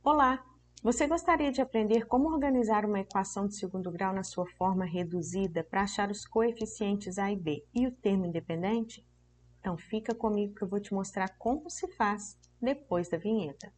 Olá! Você gostaria de aprender como organizar uma equação de segundo grau na sua forma reduzida para achar os coeficientes a e b e o termo independente? Então fica comigo que eu vou te mostrar como se faz depois da vinheta.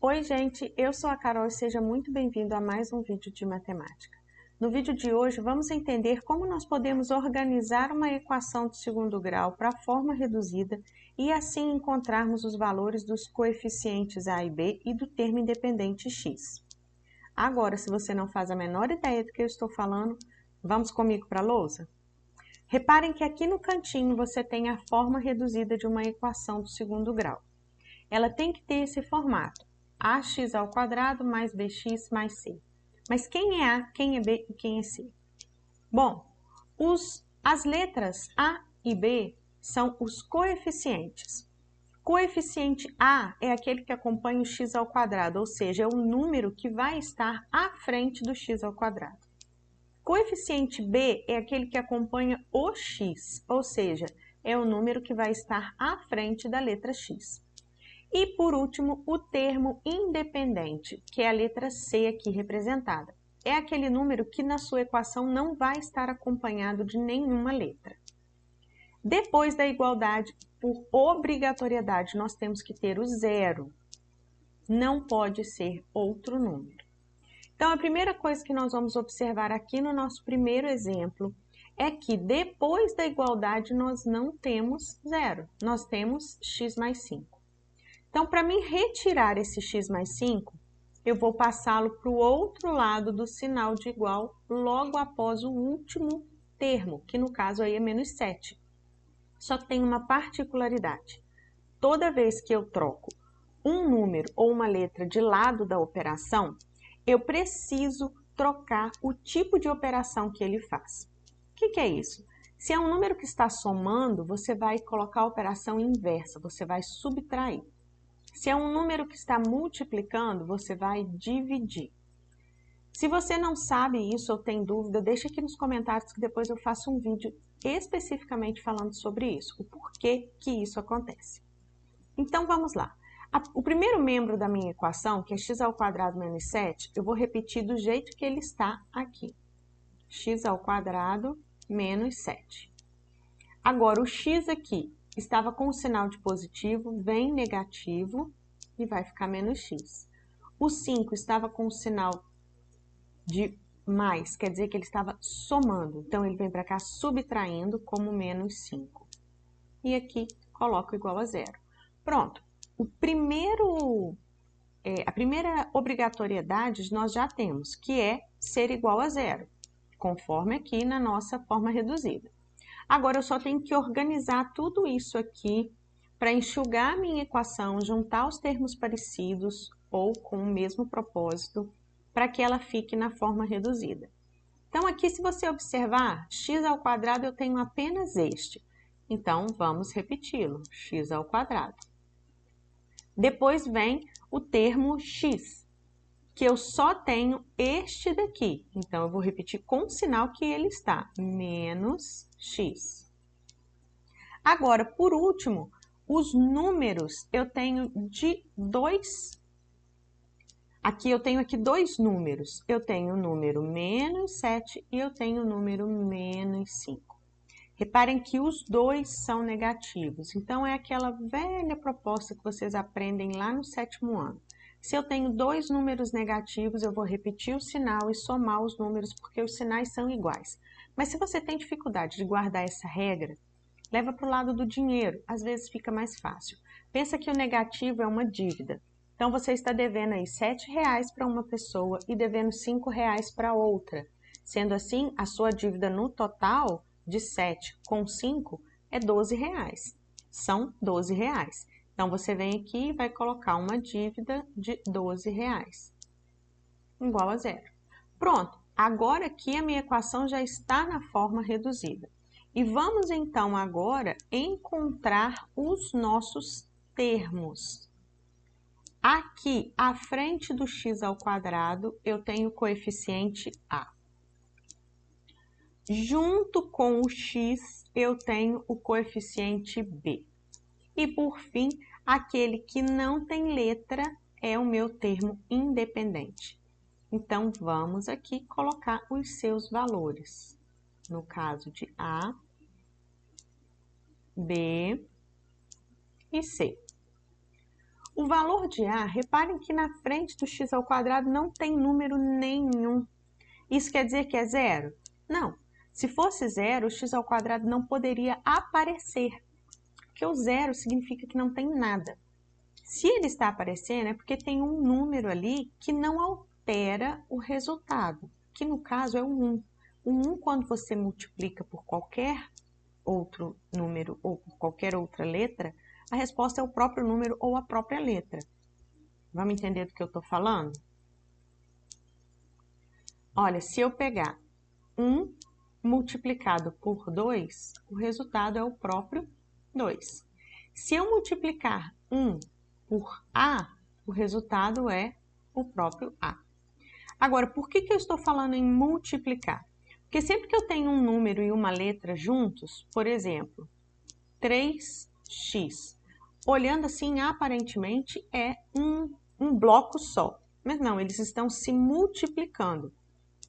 Oi gente, eu sou a Carol e seja muito bem-vindo a mais um vídeo de matemática. No vídeo de hoje vamos entender como nós podemos organizar uma equação de segundo grau para a forma reduzida e assim encontrarmos os valores dos coeficientes a e b e do termo independente x. Agora, se você não faz a menor ideia do que eu estou falando, vamos comigo para a lousa? Reparem que aqui no cantinho você tem a forma reduzida de uma equação do segundo grau. Ela tem que ter esse formato, ax ao quadrado mais bx mais c. Mas quem é A, quem é B e quem é C? Bom, as letras A e B são os coeficientes. Coeficiente A é aquele que acompanha o x ao quadrado, ou seja, é o número que vai estar à frente do x ao quadrado. Coeficiente B é aquele que acompanha o x, ou seja, é o número que vai estar à frente da letra x. E, por último, o termo independente, que é a letra C aqui representada. É aquele número que na sua equação não vai estar acompanhado de nenhuma letra. Depois da igualdade, por obrigatoriedade, nós temos que ter o zero. Não pode ser outro número. Então, a primeira coisa que nós vamos observar aqui no nosso primeiro exemplo é que depois da igualdade nós não temos zero, nós temos x mais 5. Então, para mim retirar esse x mais 5, eu vou passá-lo para o outro lado do sinal de igual logo após o último termo, que no caso aí é menos 7. Só que tem uma particularidade. Toda vez que eu troco um número ou uma letra de lado da operação, eu preciso trocar o tipo de operação que ele faz. O que é isso? Se é um número que está somando, você vai colocar a operação inversa, você vai subtrair. Se é um número que está multiplicando, você vai dividir. Se você não sabe isso ou tem dúvida, deixa aqui nos comentários que depois eu faço um vídeo especificamente falando sobre isso, o porquê que isso acontece. Então vamos lá. O primeiro membro da minha equação, que é x ao quadrado menos 7, eu vou repetir do jeito que ele está aqui. X ao quadrado menos 7. Agora, o x aqui estava com o sinal de positivo, vem negativo e vai ficar menos x. O 5 estava com o sinal de mais, quer dizer que ele estava somando. Então, ele vem para cá subtraindo como menos 5. E aqui, coloco igual a zero. Pronto. A primeira obrigatoriedade nós já temos, que é ser igual a zero, conforme aqui na nossa forma reduzida. Agora, eu só tenho que organizar tudo isso aqui para enxugar a minha equação, juntar os termos parecidos ou com o mesmo propósito, para que ela fique na forma reduzida. Então, aqui, se você observar, x ao quadrado eu tenho apenas este. Então, vamos repeti-lo, x ao quadrado. Depois vem o termo x, que eu só tenho este daqui. Então, eu vou repetir com o sinal que ele está, menos x. Agora, por último, os números eu tenho de dois. Aqui eu tenho dois números. Eu tenho o número menos 7 e eu tenho o número menos 5. Reparem que os dois são negativos. Então, é aquela velha proposta que vocês aprendem lá no 7º ano. Se eu tenho dois números negativos, eu vou repetir o sinal e somar os números, porque os sinais são iguais. Mas se você tem dificuldade de guardar essa regra, leva para o lado do dinheiro, às vezes fica mais fácil. Pensa que o negativo é uma dívida. Então, você está devendo aí R$7 para uma pessoa e devendo R$5 para outra. Sendo assim, a sua dívida no total de 7 com 5 é R$12. São R$12. Então, você vem aqui e vai colocar uma dívida de R$12, igual a zero. Pronto, agora aqui a minha equação já está na forma reduzida. E vamos então agora encontrar os nossos termos. Aqui, à frente do x ao quadrado, eu tenho o coeficiente a. Junto com o x, eu tenho o coeficiente b. E, por fim, aquele que não tem letra é o meu termo independente. Então, vamos aqui colocar os seus valores. No caso de A, B e C. O valor de A, reparem que na frente do x ao quadrado não tem número nenhum. Isso quer dizer que é zero? Não. Se fosse zero, o x ao quadrado não poderia aparecer, porque o zero significa que não tem nada. Se ele está aparecendo, é porque tem um número ali que não altera o resultado, que no caso é o 1. O 1, quando você multiplica por qualquer outro número ou por qualquer outra letra, a resposta é o próprio número ou a própria letra. Vamos entender do que eu estou falando? Olha, se eu pegar 1 multiplicado por 2, o resultado é o próprio 2. Se eu multiplicar 1 por A, o resultado é o próprio A. Agora, por que eu estou falando em multiplicar? Porque sempre que eu tenho um número e uma letra juntos, por exemplo, 3x, olhando assim, aparentemente é um bloco só. Mas não, eles estão se multiplicando.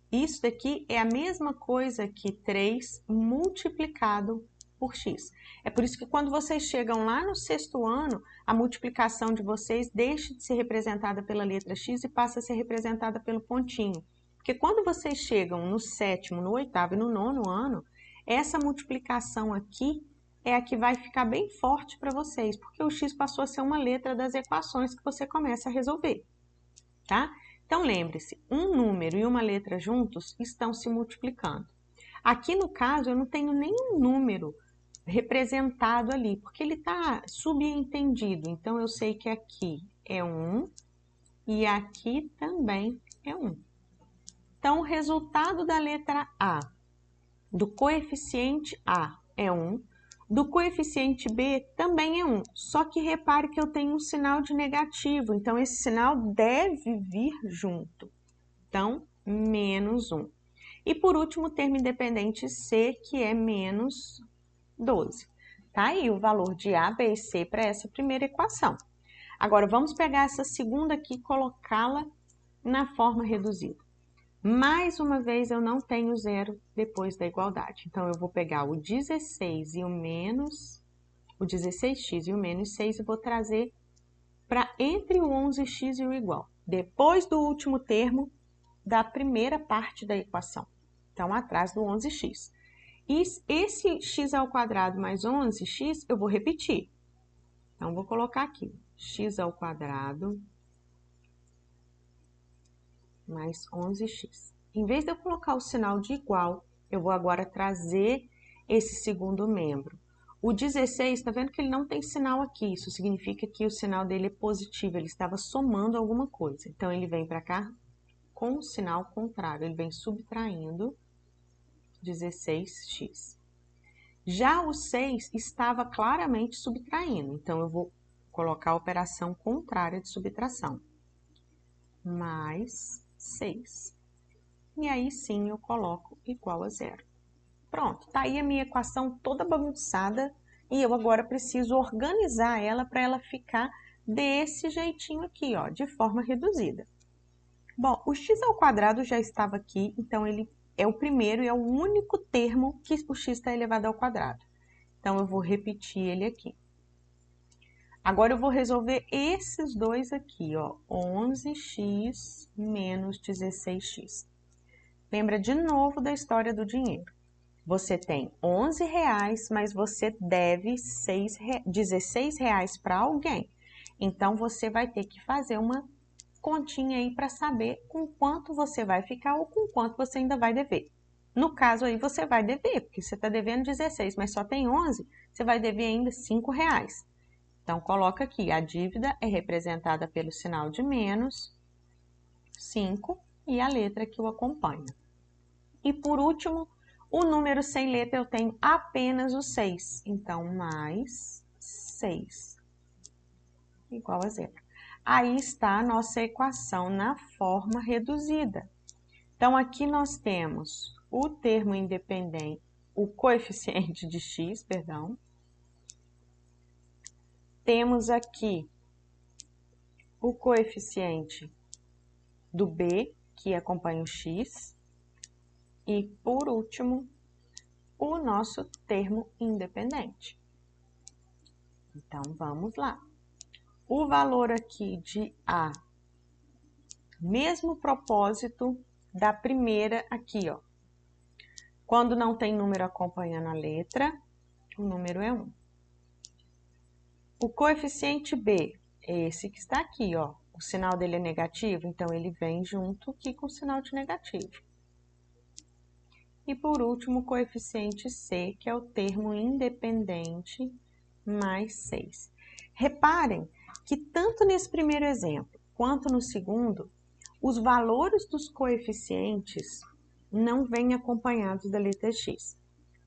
Isso daqui é a mesma coisa que 3 multiplicado por x. É por isso que quando vocês chegam lá no sexto ano, a multiplicação de vocês deixa de ser representada pela letra x e passa a ser representada pelo pontinho. Porque quando vocês chegam no sétimo, no oitavo e no nono ano, essa multiplicação aqui é a que vai ficar bem forte para vocês, porque o x passou a ser uma letra das equações que você começa a resolver, tá? Então, lembre-se, um número e uma letra juntos estão se multiplicando. Aqui, no caso, eu não tenho nenhum número representado ali, porque ele está subentendido. Então, eu sei que aqui é 1 e aqui também é 1. Então, o resultado da letra A, do coeficiente A, é 1. Do coeficiente B também é 1, só que repare que eu tenho um sinal de negativo, então esse sinal deve vir junto. Então, menos 1. E por último, o termo independente C, que é menos 12. Tá aí o valor de A, B e C para essa primeira equação. Agora, vamos pegar essa segunda aqui e colocá-la na forma reduzida. Mais uma vez, eu não tenho zero depois da igualdade. Então, eu vou pegar o 16 e o menos, o 16x e o menos 6 e vou trazer para entre o 11x e o igual. Depois do último termo da primeira parte da equação. Então, atrás do 11x. E esse x ao quadrado mais 11x, eu vou repetir. Então, vou colocar aqui, x ao quadrado mais 11x. Em vez de eu colocar o sinal de igual, eu vou agora trazer esse segundo membro. O 16, está vendo que ele não tem sinal aqui, isso significa que o sinal dele é positivo, ele estava somando alguma coisa. Então, ele vem para cá com o sinal contrário, ele vem subtraindo 16x. Já o 6 estava claramente subtraindo, então eu vou colocar a operação contrária de subtração. Mais 6. E aí sim eu coloco igual a zero. Pronto, tá aí a minha equação toda bagunçada e eu agora preciso organizar ela para ela ficar desse jeitinho aqui, ó, de forma reduzida. Bom, o x ao quadrado já estava aqui, então ele é o primeiro e é o único termo que o x está elevado ao quadrado. Então, eu vou repetir ele aqui. Agora, eu vou resolver esses dois aqui, ó, 11x menos 16x. Lembra de novo da história do dinheiro. Você tem R$11, mas você deve R$16 para alguém. Então, você vai ter que fazer uma continha aí para saber com quanto você vai ficar ou com quanto você ainda vai dever. No caso aí, você vai dever, porque você está devendo 16, mas só tem 11, você vai dever ainda R$5. Então, coloca aqui, a dívida é representada pelo sinal de menos 5 e a letra que o acompanha. E por último, o número sem letra eu tenho apenas o 6. Então, mais 6 igual a zero. Aí está a nossa equação na forma reduzida. Então, aqui nós temos o termo independente, o coeficiente de x, perdão. Temos aqui o coeficiente do b, que acompanha o x. E, por último, o nosso termo independente. Então, vamos lá. O valor aqui de A, mesmo propósito da primeira aqui, ó. Quando não tem número acompanhando a letra, o número é 1. O coeficiente B, esse que está aqui, ó. O sinal dele é negativo, então ele vem junto aqui com o sinal de negativo. E por último, o coeficiente C, que é o termo independente, mais 6. Reparem que tanto nesse primeiro exemplo quanto no segundo, os valores dos coeficientes não vêm acompanhados da letra x.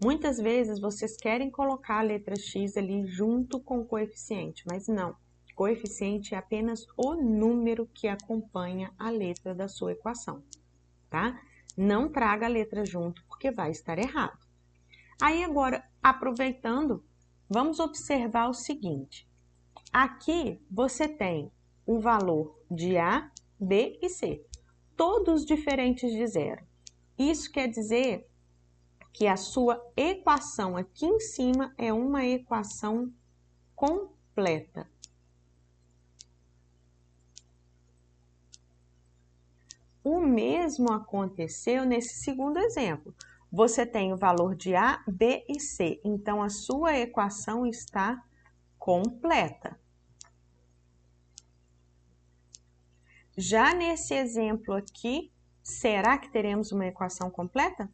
Muitas vezes vocês querem colocar a letra x ali junto com o coeficiente, mas não. Coeficiente é apenas o número que acompanha a letra da sua equação, tá? Não traga a letra junto, porque vai estar errado. Aí agora, aproveitando, vamos observar o seguinte. Aqui você tem o valor de A, B e C, todos diferentes de zero. Isso quer dizer que a sua equação aqui em cima é uma equação completa. O mesmo aconteceu nesse segundo exemplo. Você tem o valor de A, B e C, então a sua equação está completa. Já nesse exemplo aqui, será que teremos uma equação completa?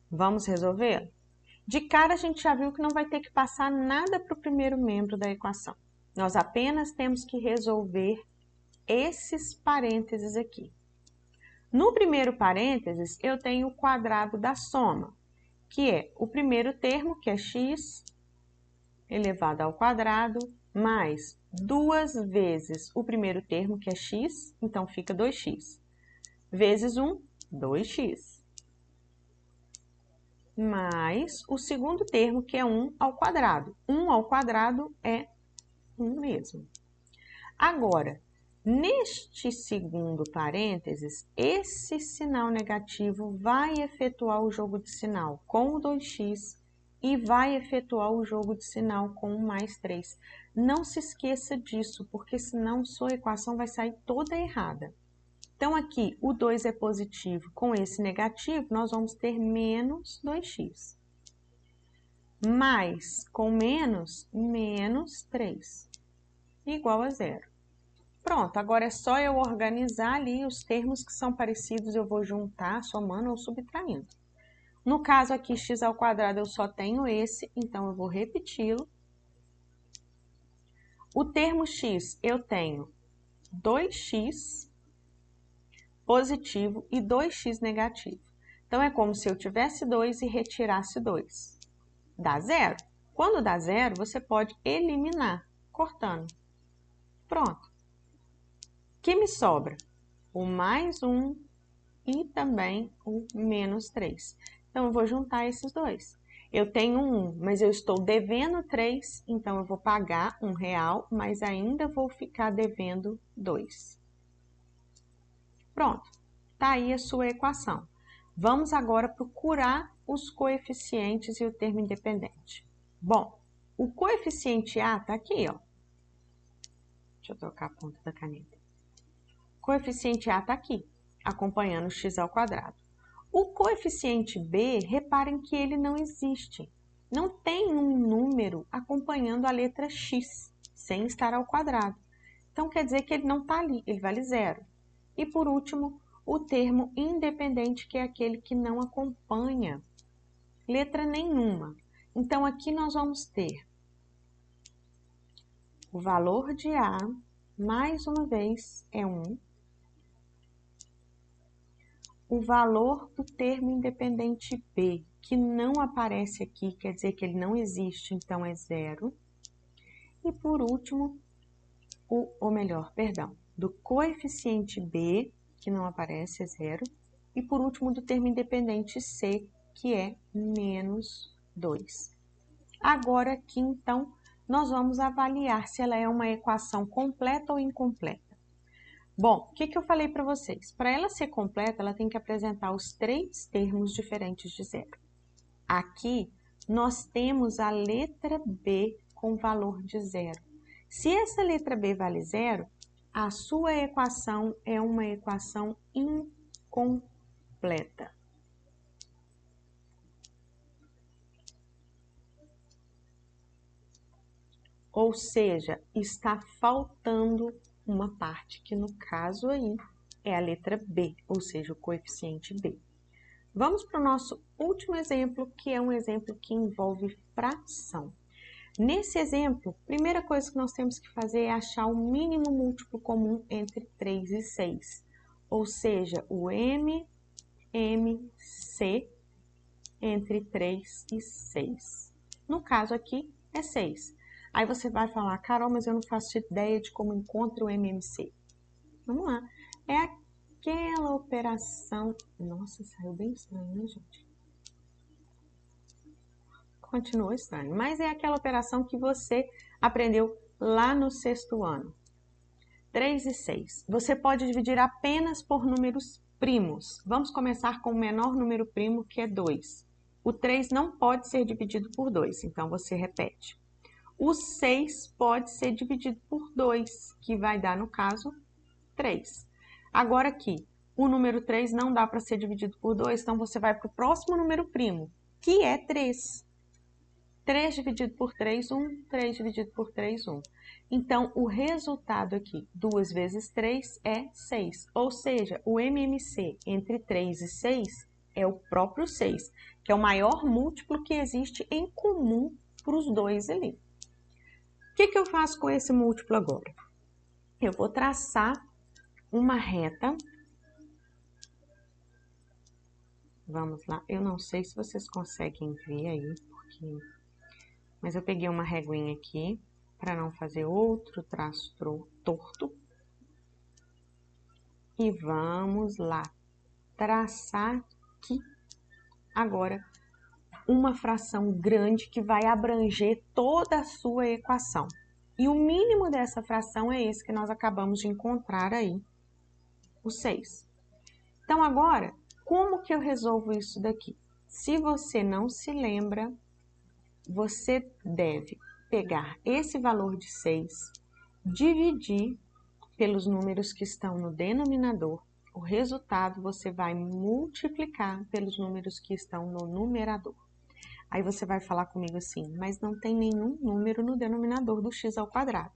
Vamos resolver? De cara, a gente já viu que não vai ter que passar nada para o primeiro membro da equação. Nós apenas temos que resolver esses parênteses aqui. No primeiro parênteses, eu tenho o quadrado da soma, que é o primeiro termo, que é x elevado ao quadrado, mais 2 vezes o primeiro termo, que é x, então fica 2x, vezes 1, 2x, mais o segundo termo, que é 1 ao quadrado. 1 ao quadrado é 1 mesmo. Agora, neste segundo parênteses, esse sinal negativo vai efetuar o jogo de sinal com o 2x e vai efetuar o jogo de sinal com o mais 3. Não se esqueça disso, porque senão sua equação vai sair toda errada. Então, aqui, o 2 é positivo, com esse negativo, nós vamos ter menos 2x. Mais, com menos, menos 3, igual a zero. Pronto, agora é só eu organizar ali os termos que são parecidos, eu vou juntar, somando ou subtraindo. No caso aqui, x ao quadrado, eu só tenho esse, então eu vou repeti-lo. O termo x, eu tenho 2x positivo e 2x negativo. Então, é como se eu tivesse 2 e retirasse 2. Dá zero. Quando dá zero, você pode eliminar, cortando. Pronto. O que me sobra? O mais 1 e também o menos 3. Então, eu vou juntar esses dois. Eu tenho 1, mas eu estou devendo 3, então eu vou pagar R$1, mas ainda vou ficar devendo 2. Pronto, tá aí a sua equação. Vamos agora procurar os coeficientes e o termo independente. Bom, o coeficiente A tá aqui, ó. Deixa eu trocar a ponta da caneta. O coeficiente A tá aqui, acompanhando o x ao quadrado. O coeficiente B, reparem que ele não existe. Não tem um número acompanhando a letra x, sem estar ao quadrado. Então, quer dizer que ele não está ali, ele vale zero. E, por último, o termo independente, que é aquele que não acompanha letra nenhuma. Então, aqui nós vamos ter o valor de A, mais uma vez, é 1. O valor do termo independente B, que não aparece aqui, quer dizer que ele não existe, então é 0. E, por último, do coeficiente B, que não aparece, é 0. e por último do termo independente C, que é menos 2. Agora aqui, então, nós vamos avaliar se ela é uma equação completa ou incompleta. Bom, o que eu falei para vocês? Para ela ser completa, ela tem que apresentar os 3 termos diferentes de zero. Aqui, nós temos a letra B com valor de zero. Se essa letra B vale zero, a sua equação é uma equação incompleta. Ou seja, está faltando uma parte, que no caso aí é a letra B, ou seja, o coeficiente B. Vamos para o nosso último exemplo, que é um exemplo que envolve fração. Nesse exemplo, a primeira coisa que nós temos que fazer é achar o mínimo múltiplo comum entre 3 e 6, ou seja, o MMC entre 3 e 6. No caso aqui, é 6. Aí você vai falar, Carol, mas eu não faço ideia de como encontro o MMC. Vamos lá. É aquela operação... Nossa, saiu bem estranho, né, gente? Continua estranho, mas é aquela operação que você aprendeu lá no 6º ano. 3 e 6. Você pode dividir apenas por números primos. Vamos começar com o menor número primo, que é 2. O 3 não pode ser dividido por 2, então você repete. O 6 pode ser dividido por 2, que vai dar, no caso, 3. Agora aqui, o número 3 não dá para ser dividido por 2, então você vai para o próximo número primo, que é 3. 3 dividido por 3, 1. 3 dividido por 3, 1. Então, o resultado aqui, 2 vezes 3 é 6. Ou seja, o MMC entre 3 e 6 é o próprio 6, que é o maior múltiplo que existe em comum para os dois ali. O que eu faço com esse múltiplo agora? Eu vou traçar uma reta. Vamos lá. Eu não sei se vocês conseguem ver aí, mas eu peguei uma reguinha aqui para não fazer outro traço torto. E vamos lá traçar aqui agora uma fração grande que vai abranger toda a sua equação. E o mínimo dessa fração é esse que nós acabamos de encontrar aí, o 6. Então, agora, como que eu resolvo isso daqui? Se você não se lembra, você deve pegar esse valor de 6, dividir pelos números que estão no denominador. O resultado você vai multiplicar pelos números que estão no numerador. Aí você vai falar comigo assim, mas não tem nenhum número no denominador do x ao quadrado.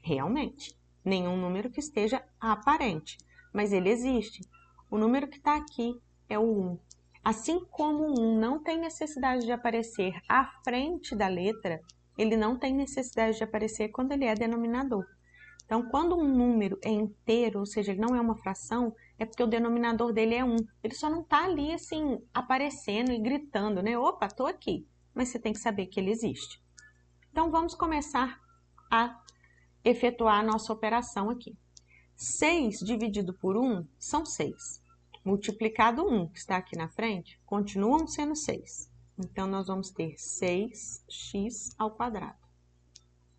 Realmente, nenhum número que esteja aparente, mas ele existe. O número que está aqui é o 1. Assim como o 1 não tem necessidade de aparecer à frente da letra, ele não tem necessidade de aparecer quando ele é denominador. Então, quando um número é inteiro, ou seja, ele não é uma fração, é porque o denominador dele é 1. Ele só não está ali, assim, aparecendo e gritando, né? Opa, estou aqui. Mas você tem que saber que ele existe. Então, vamos começar a efetuar a nossa operação aqui. 6 dividido por 1 são 6. Multiplicado 1, que está aqui na frente, continuam sendo 6. Então, nós vamos ter 6x ao quadrado,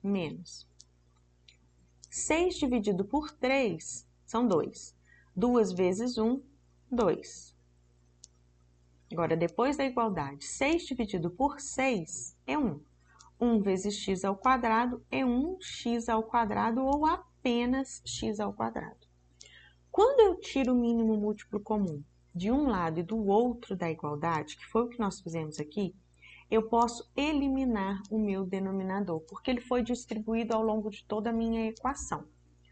menos 6 dividido por 3 são 2. 2 vezes 1, 2. Agora, depois da igualdade, 6 dividido por 6 é 1. 1 vezes x ao quadrado é 1x ao quadrado ou apenas x ao quadrado. Quando eu tiro o mínimo múltiplo comum de um lado e do outro da igualdade, que foi o que nós fizemos aqui, eu posso eliminar o meu denominador, porque ele foi distribuído ao longo de toda a minha equação.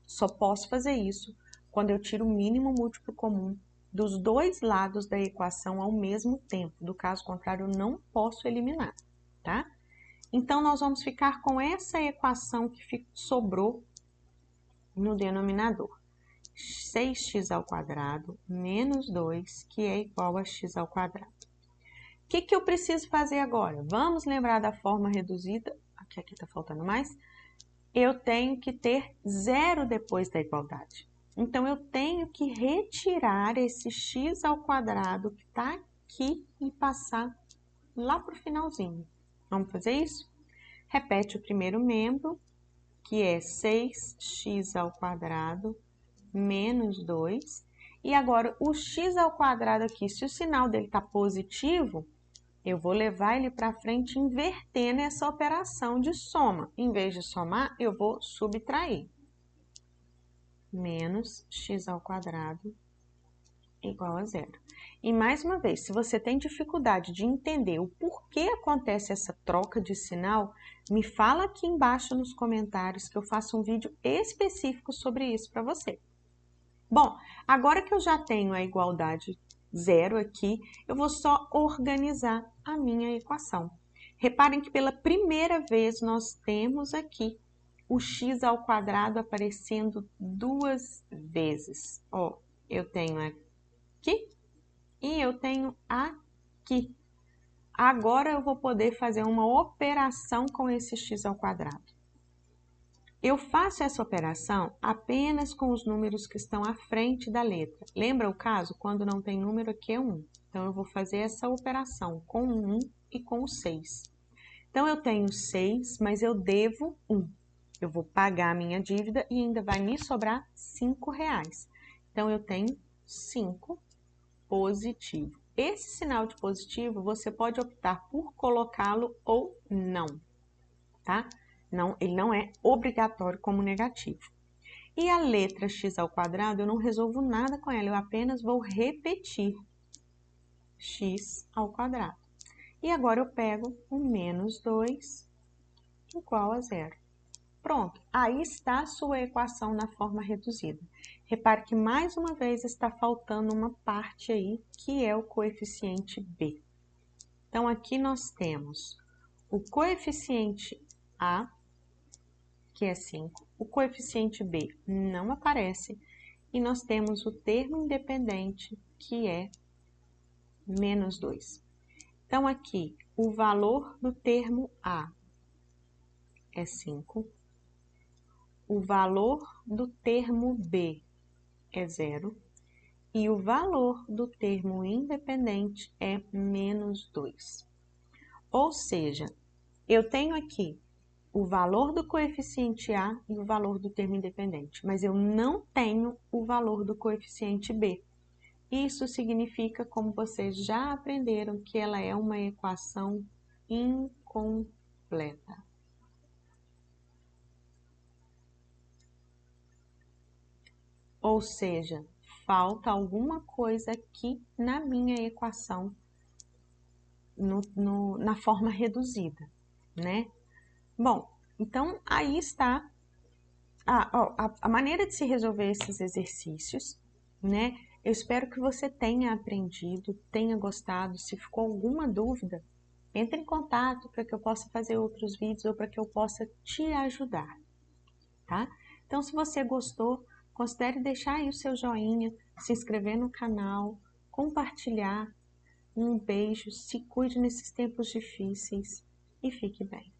Só posso fazer isso quando eu tiro o mínimo múltiplo comum dos dois lados da equação ao mesmo tempo. Do caso contrário, eu não posso eliminar, tá? Então, nós vamos ficar com essa equação que sobrou no denominador. 6x ao quadrado menos 2, que é igual a x ao quadrado. O que eu preciso fazer agora? Vamos lembrar da forma reduzida. Aqui está faltando mais. Eu tenho que ter zero depois da igualdade. Então, eu tenho que retirar esse x ao quadrado que está aqui e passar lá para o finalzinho. Vamos fazer isso? Repete o primeiro membro, que é 6x ao quadrado menos 2. E agora, o x ao quadrado aqui, se o sinal dele está positivo, eu vou levar ele para frente invertendo essa operação de soma. Em vez de somar, eu vou subtrair. Menos x ao quadrado igual a zero. E mais uma vez, se você tem dificuldade de entender o porquê acontece essa troca de sinal, me fala aqui embaixo nos comentários que eu faço um vídeo específico sobre isso para você. Bom, agora que eu já tenho a igualdade zero aqui, eu vou só organizar a minha equação. Reparem que pela primeira vez nós temos aqui o x ao quadrado aparecendo duas vezes. Ó, eu tenho aqui e eu tenho aqui. Agora eu vou poder fazer uma operação com esse x ao quadrado. Eu faço essa operação apenas com os números que estão à frente da letra. Lembra o caso? Quando não tem número, aqui é 1. Então, eu vou fazer essa operação com o 1 e com o 6. Então, eu tenho 6, mas eu devo 1. Eu vou pagar a minha dívida e ainda vai me sobrar R$5. Então, eu tenho 5 positivo. Esse sinal de positivo, você pode optar por colocá-lo ou não, tá? Não, ele não é obrigatório como negativo. E a letra x ao quadrado, eu não resolvo nada com ela, eu apenas vou repetir x ao quadrado. E agora eu pego o menos 2 igual a zero. Pronto, aí está a sua equação na forma reduzida. Repare que mais uma vez está faltando uma parte aí, que é o coeficiente b. Então, aqui nós temos o coeficiente a, que é 5, o coeficiente b não aparece, e nós temos o termo independente, que é menos 2. Então, aqui, o valor do termo a é 5, o valor do termo b é 0, e o valor do termo independente é menos 2. Ou seja, eu tenho aqui o valor do coeficiente A e o valor do termo independente, mas eu não tenho o valor do coeficiente B. Isso significa, como vocês já aprenderam, que ela é uma equação incompleta. Ou seja, falta alguma coisa aqui na minha equação, na forma reduzida, né? Bom, então aí está a maneira de se resolver esses exercícios, né? Eu espero que você tenha aprendido, tenha gostado. Se ficou alguma dúvida, entre em contato para que eu possa fazer outros vídeos ou para que eu possa te ajudar, tá? Então, se você gostou, considere deixar aí o seu joinha, se inscrever no canal, compartilhar. Um beijo, se cuide nesses tempos difíceis e fique bem.